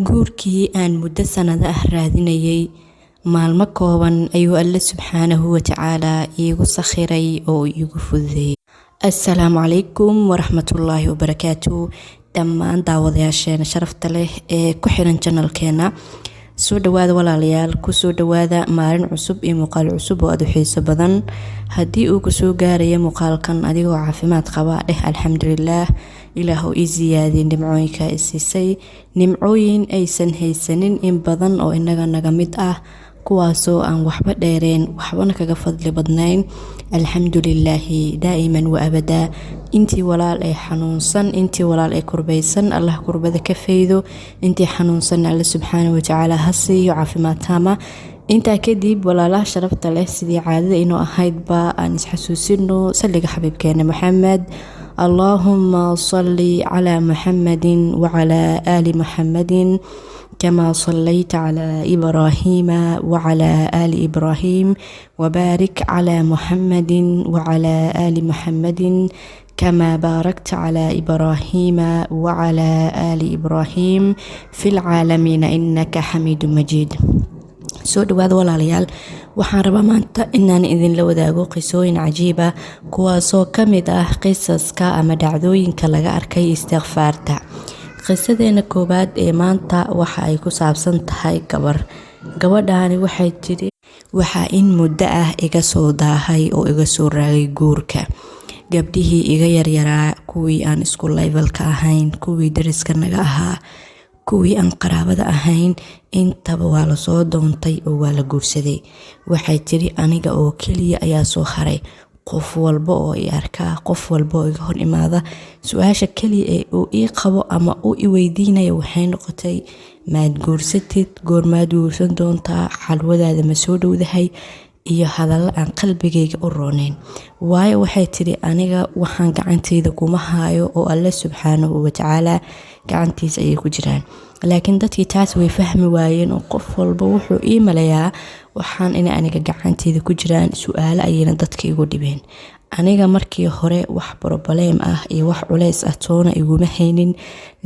guurkii aan muddo sanado ah raadinayay maalmo kooban ayuu Alle subxaanahu wa tacaala iigu sakhiray oo iigu fududeeyay. Assalaamu calaykum waraxmatullaahi wabarakaatuh. dhammaan daawadayaasheena sharafta leh ee ku xiran channelkeena. soo dhawaada walaalayaal, ku soo dhawaada maalin cusub iyo muuqaal cusub oo aad u xiiso badan. haddii uu ku soo gaarayo muuqaalkan adigoo caafimaad qaba, alxamdulillaah. ilaahu ii ziyaadin nimcooyinka i siisay, nimcooyin aysan haysanin in badan oo inaga naga mid ah, kuwaasoo aan waxba dheereen, waxbana kaga fadli badnayn. alxamdulillaahi daa'iman wa abadaa. intii walaal ay xanuunsan, intii walaal ay kurbaysan, Allah kurbada ka faydo. intii xanuunsan Alle subxaanahu wa tacaala ha siiyo caafimaad taama. intaa kadib walaalaha sharafta leh, sidii caadada inoo ahaydba aan isxasuusino salliga xabiibkeena Maxamed. اللهم صل على محمد وعلى آل محمد كما صليت على إبراهيم وعلى آل إبراهيم، وبارك على محمد وعلى آل محمد كما باركت على إبراهيم وعلى آل إبراهيم في العالمين إنك حميد مجيد. soo dhawaada walaalayaal, waxaan rabaa maanta inaan idinla wadaago qisooyin cajiiba, kuwaasoo ka mid ah qisaska ama dhacdooyinka laga arkay istikfaarta. qisadeena koowaad ee maanta waxa ay ku saabsan tahay gabadhaani waxay tiri, waxaa in muddo ah iga soo daahay oo iga soo raagay guurka. gabdhihii iga yaryaraa, kuwii aan isku levelka ahayn, kuwii dariska naga ahaa, kuwii aan qaraabada ahayn, intaba waa la soo doontay oo waa la guursaday. waxay tiri aniga oo keliya ayaa soo haray. qof walba oo i arkaa, qof walba oo iga hor imaada, su-aasha keliya ee uu ii qabo ama uu i weydiinaya waxay noqotay, maad guursatid? goormaad guursan doontaa? xalwadaada ma soo dhowdahay? iyo hadalla aan qalbigayga u rooneyn. waayo waxay tiri aniga waxaan gacantayda kuma haayo oo Alle subxaanahu wa tacaala gacantiisa ayay ku jiraan. laakiin dadkii taas way fahmi waayeen oo qof walba wuxuu ii maleeyaa waxaan inay aniga gacantayda ku jiraan. su-aalo ayayna dadka igu dhibeen. aniga markii hore wax problem ah iyo wax culays ah toona iguma haynin,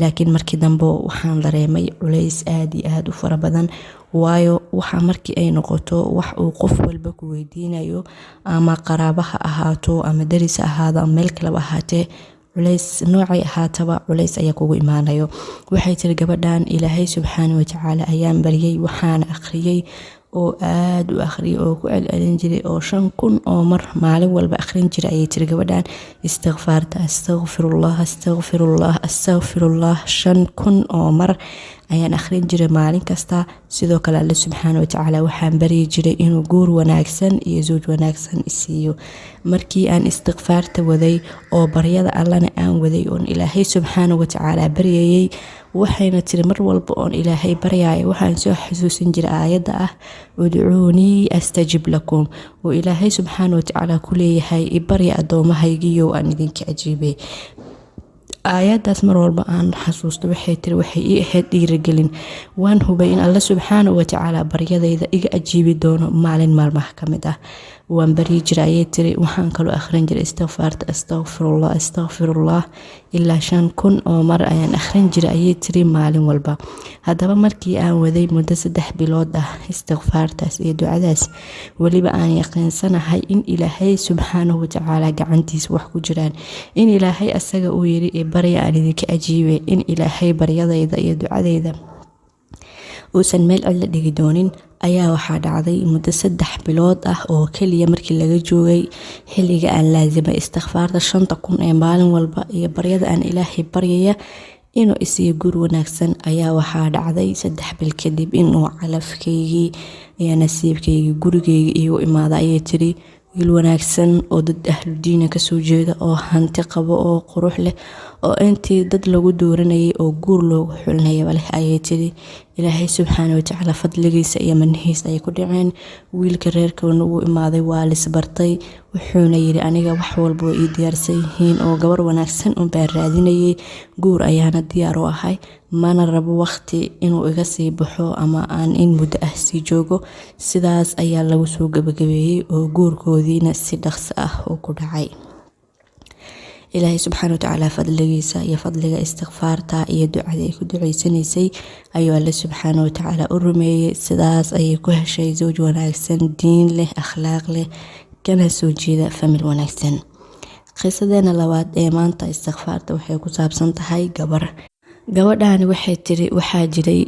laakiin markii dambe waxaan dareemay culays aad iyo aad u fara badan. waayo waxa markii ay noqoto wax uu qof walba ku weydiinayo, ama qaraabaha ahaato ama daris ahaado ama meel kale ahaatee, culays noocay ahaataba culays ayaa kugu imaanayo. waxay tiri gabadhan, ilaahay subxaanahu wa tacaala ayaan baryay, waxaana akhriyay oo aad u akhriyay oo ku celcelin jiray oo 5,000 oo mar maalin walba akhrin jiray. ayay tiri gabadhan istikfaarta, astaghfirullah astaghfirullah astaghfirullah 5,000 oo mar ayaan akhrin jiray maalin kasta. sidoo kale Alle subxaanahu wa tacaala waxaan baryi jiray inuu guur wanaagsan iyo zawj wanaagsan isiiyo. markii aan istikfaarta waday oo baryada Allana aan waday oon ilaahay subxaanahu wa tacaala baryayay, waxayna tiri mar walba oon ilaahay baryayo waxaan soo xasuusin jiray aayadda ah, udcuunii astajib lakum, oo ilaahay subxaanahu wa tacaala ku leeyahay ibarya adoomahaygiyo aan idinka ajiibay. aayadaas mar walba aan xasuusto waxay tiri waxay ii ahayd dhiirigelin. waan hubay in Alle subxaanahu wa tacaala baryadayda iga ajiibi doono maalin maalmaha ka mid ah. waan baryi jiray ayay tiri. waxaan kaloo akhrin jiray istikfaarta, astaghfirullah astaghfirullah ilaa 5,000 oo mar ayaan akhrin jiray ayay tiri maalin walba. haddaba markii aan waday muddo 3 bilood ah istikfaartaas iyo ducadaas, weliba aan yaqiinsanahay in ilaahay subxaanahu wa tacaala gacantiisa wax ku jiraan, in ilaahay asaga uu yiri barya aan idinka ajiibay, in ilaahay baryadayda iyo ducadayda uusan meel cidla dhigi doonin, ayaa waxaa dhacday muddo 3 bilood ah oo keliya markii laga joogay xilliga aan laazimay istikfaarta 5,000 ee maalin walba iyo baryada aan ilaahay baryaya inuu isiiyo guur wanaagsan. ayaa waxaa dhacday 3 bil kadib inuu calafkaygii iyo nasiibkaygii gurigayga iigu imaada. ayay tiri wiil wanaagsan oo dad ahlu diina kasoo jeeda, oo hanti qabo, oo qurux leh, oo intii dad lagu dooranayay oo guur loogu xulinayaba leh. ayay tiri ilaahay subxaanahu wa tacaala fadligiisa iyo manihiisa ay ku dhaceen. wiilka reerkoona uu imaaday, waa lisbartay, wuxuuna yiri aniga wax walba ii diyaarsan yihiin oo gabar wanaagsan un baan raadinayay, guur ayaana diyaar u ahay, mana rabo waqti inuu iga sii baxo ama aan in muddo ah sii joogo. sidaas ayaa lagu soo gabagabeeyay oo guurkoodiina si dhaqso ah u ku dhacay. ilaahay subxaana watacaala fadligiisa iyo fadliga istikfaarta iyo ducada ay ku duceysanaysay ayuu alle subxaana watacaala u rumeeyey. sidaas ayay ku heshay zawj wanaagsan, diin leh, akhlaaq leh, kana soo jeeda famil wanaagsan. qisadeena labaad ee maanta istikfaarta waxay ku saabsan tahay gabadhaani waxay tiri waxaa jiray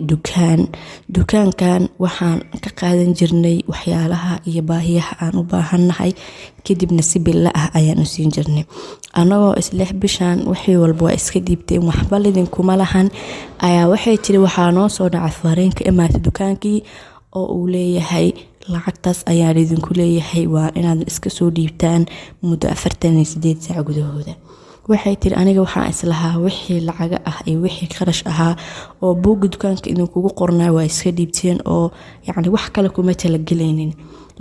dukaankan waxaan ka qaadan jirnay waxyaalaha iyo baahiyaha aan u baahannahay, kadibna si billa ah ayaan u siin jirnay annagoo isleh bishaan wixii walba waa iska dhiibteen, waxba lidinkuma lahan. ayaa waxay tiri waxaa noo soo dhacay fariinka imaata dukaankii oo uu leeyahay lacagtaas ayaa lidinku leeyahay, waa inaad iska soo dhiibtaan muddo 48 saac gudahooda. waxay tiri aniga waxaan islahaa wixii lacaga ah iyo wixii qarash ahaa oo buugga dukaanka idinkugu qornaa waa iska dhiibteen oo yacni wax kale kuma talagelaynin.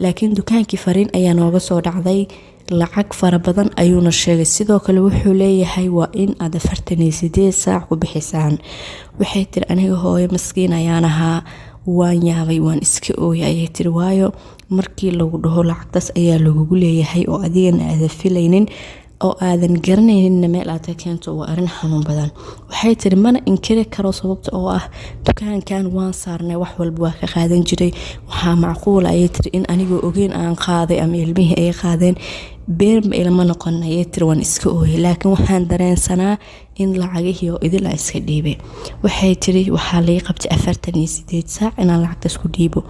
laakiin dukaankii fariin ayaa nooga soo dhacday, lacag fara badan ayuuna sheegay. sidoo kale wuxuu leeyahay waa in aad 48 saac ku bixisaan. waxay tiri aniga hooyo maskiin ayaan ahaa, waan yaabay, waan iska ooyay ayay tiri, waayo markii lagu dhaho lacagtaas ayaa lagugu leeyahay oo adigana aadan filaynin oo aadan garanaynin meel aad ka keento waa arrin xanuun badan. waxay tiri mana inkiri karo sababta oo ah dukaankan waan saarnay, wax walba waa ka qaadan jiray, waxaa macquul ayay tiri in anigoo ogeyn aan qaaday ama ilmihii ay qaadeen, beenba ilma noqon ayay tiri, waan iska ooyay. laakiin waxaan dareensanaa in lacagihii oo idil aan iska dhiibay. waxay tiri waxaa laga qabtay 48 saac inaan lacagtaas ku dhiibo,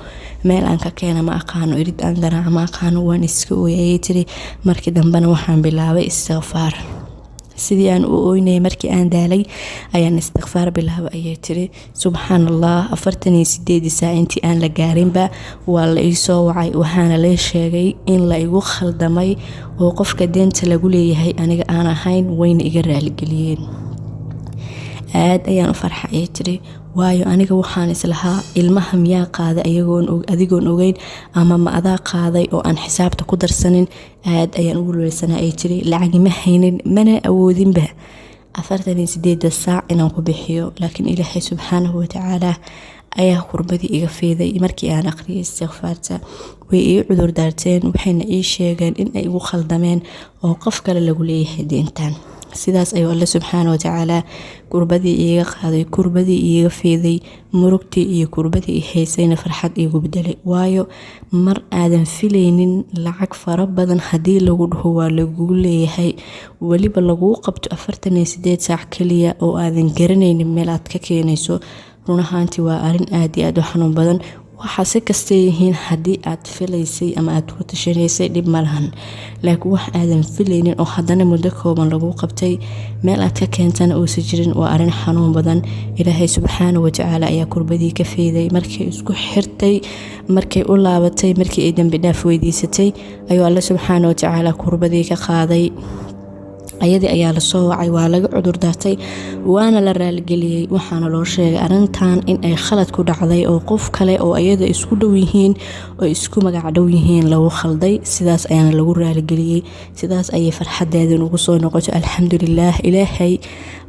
meel aan ka keena ma aqaano, irid aan garaaca ma aqaano, waan iska ooyay ayay tiri. markii dambena waxaan bilaabay istikfaar. sidii aan u ooynay markii aan daalay ayaan istikfaar bilaabay ayay tiri. subxaanallah, 48 saac intii aan la gaarinba waa la ii soo wacay, waxaana la sheegay in la igu khaldamay oo qofka deenta lagu leeyahay aniga aan ahayn, wayna iga raaligeliyeen. aad ayaan u farxay ayay tiri, waayo aniga waxaan islahaa ilmaha miyaa qaaday adigoon ogeyn ama ma adaa qaaday oo aan xisaabta ku darsanin. aad ayaan ugu luleysanaa ayay tiri, lacag ma haynin mana awoodinba 48 saac inaan ku bixiyo. laakiin ilaahay subxaanahu watacaala ayaa qurbadii iga fiiday. markii aan aqriyay istikfaarta way ii cudur daarteen, waxayna ii sheegeen in ay igu khaldameen oo qof kale lagu leeyahay deentan. sidaas ayuu alle subxaana watacaala kurbadii iiga qaaday, kurbadii iiga fiiday, murugtii iyo kurbadii i haysayna farxad iigu bedelay. waayo mar aadan filaynin lacag fara badan haddii lagu dhaho waa lagugu leeyahay, weliba laguu qabto 48 saac keliya oo aadan garanaynin meel aad ka keenayso, run ahaantii waa arrin aad iyo aad u xanuun badan. waxaa si kasta yihiin haddii aad filaysay ama aad ku tashanaysay dhib ma lahan, laakiin wax aadan filaynin oo haddana muddo kooban lagu qabtay meel aad ka keentana uusan jirin waa arrin xanuun badan. ilaahay subxaana watacaala ayaa kurbadii ka fiiday. markay isku xirtay, markay u laabatay, markii ay dambi dhaaf weydiisatay ayuu alle subxaana watacaala kurbadii ka qaaday. ayadii ayaa la soo wacay, waa laga cudur daartay, waana la raaligeliyey. waxaana loo sheegay arrintan in ay khalad ku dhacday oo qof kale oo ayada isku dhow yihiin oo isku magac dhow yihiin lagu khalday. sidaas ayaana lagu raaligeliyey. sidaas ayay farxadeedan ugu soo noqotay. alxamdulilaah, ilaahay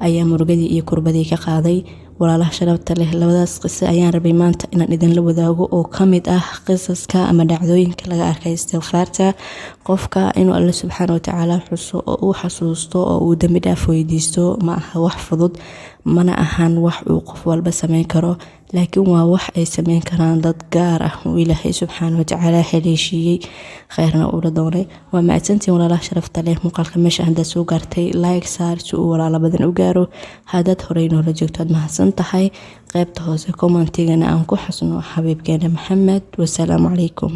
ayaa murugadii iyo kurbadii ka qaaday. walaalaha sharafta leh, labadaas qiso ayaan rabay maanta inaan idinla wadaago oo kamid ah qisaska ama dhacdooyinka laga arkay istikfaarta. qofka inuu alle subxaana watacaala xuso oo uu xasuusto oo uu dambi dhaaf weydiisto ma aha wax fudud, mana ahan wax uu qof walba sameyn karo, laakiin waa wax ay sameyn karaan dad gaar ah oo ilaahay subxaana watacaala haleeshiiyey, khayrna ula doonay. waa mahadsantiin walaalaha sharafta leh. muuqaalka meesha haddaad soo gaartay like saar si uu walaalo badan u gaaro. haddaad horey noola joogto aad mahadsan tahay. qaybta hoose commentigana aan ku xusno xabiibkeena maxamed. wasalaamu calaykum.